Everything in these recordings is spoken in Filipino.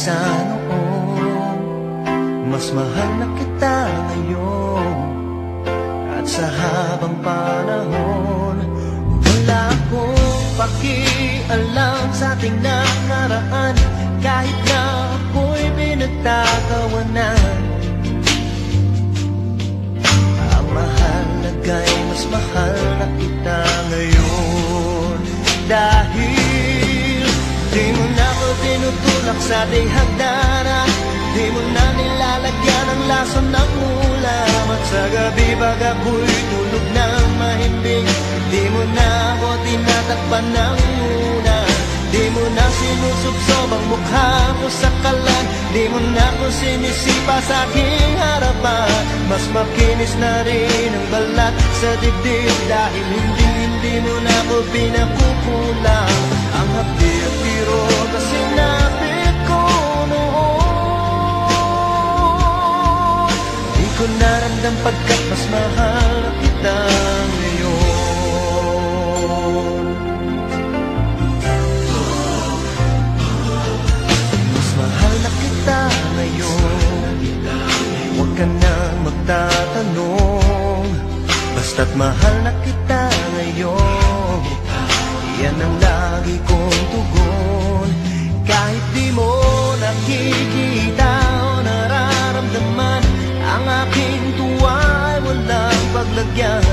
sa noon, mas mahal na kita ngayon. At sa habang panahon, wala akong pakialam sa ating nakaraan, kahit na ako'y pinagtatawanan. Ang mahalaga'y mas mahal na kita ngayon. Dahil di mo na ako tinutulak sa ating hagdanan, di mo na nilalagyan ang lason ng ulam. At sa gabi pag ako'y tulog ng mahimbing, di mo na ako tinatakpan ng muna. Di mo na sinusubsob ang mukha ko sa kalan, di mo na ako sinisipa sa aking harapan. Mas makinis na rin ang balat sa dibdib, dahil hindi mo na ako pinakukulang. Ang hapdi at biro na sinapit ko noon, di ko naramdam pagkat mas mahal na kita ngayon. Mas mahal na kita ngayon, huwag ka nang magtatanong, basta't mahal na kita ngayon. Yan ang lagi kong tugon, kahit di mo nakikita o nararamdaman. Ang aking tuwa ay walang paglagyan.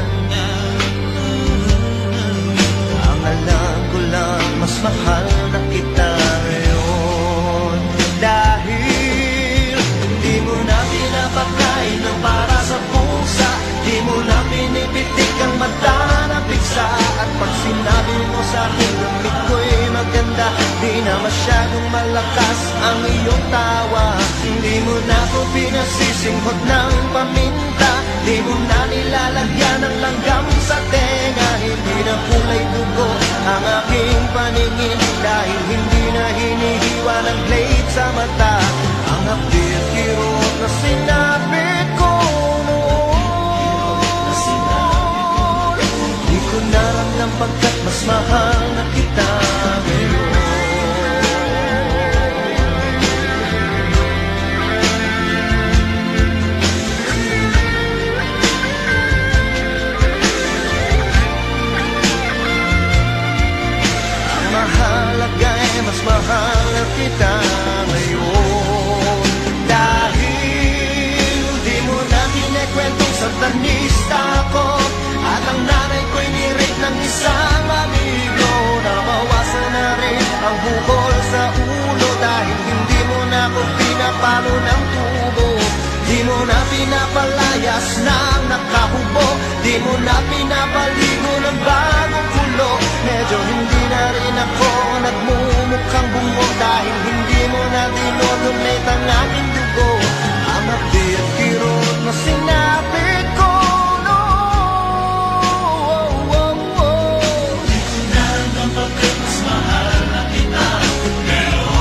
Ang alam ko lang, mas mahal na kita ngayon. Dahil di mo na pinapakain ng para sa pusa, di mo na pinipitik ang mata na piksa. At pag sinabi mo sa akin damit ko'y maganda, di na masyadong malakas ang iyong tawa. Di mo na ako pinasisinghot ng paminta, di mo na nilalagyan ng langgam sa tenga. Hindi na kulay dugo ang aking paningin, dahil hindi na hinihiwa ng blade sa mata. Ang hapdi at kirot na sinapit ko noon, di ko naramdam pagkat mas mahal na kita ngayon. Mas mahal na kita ngayon. Dahil di mo na kinikwentong satanista ko, at ang nanay ko'y ni-rape ng isang amigo. Nabawasan na rin ang bukol sa ulo, dahil hindi mo na ako pinapalo ng tubo. Di mo na pinapalayas ng nakahubo, di mo na pinapaligo ng bagong kulo. Medyo hindi na rin ako nagmumukhang bungo, dahil hindi mo na dinodonate ang aking dugo. Ang hapdi at kirot na sinapit ko noon, di ko naramdam pagkat mas mahal na kita ngayon.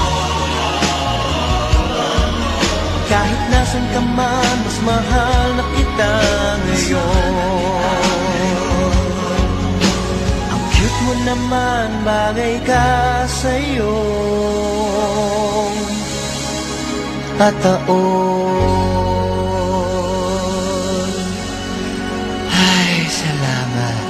Kahit nasan ka man, mas mahal na kita ngayon. Mo naman, bagay ka sa'yo at taon. Ay, salamat.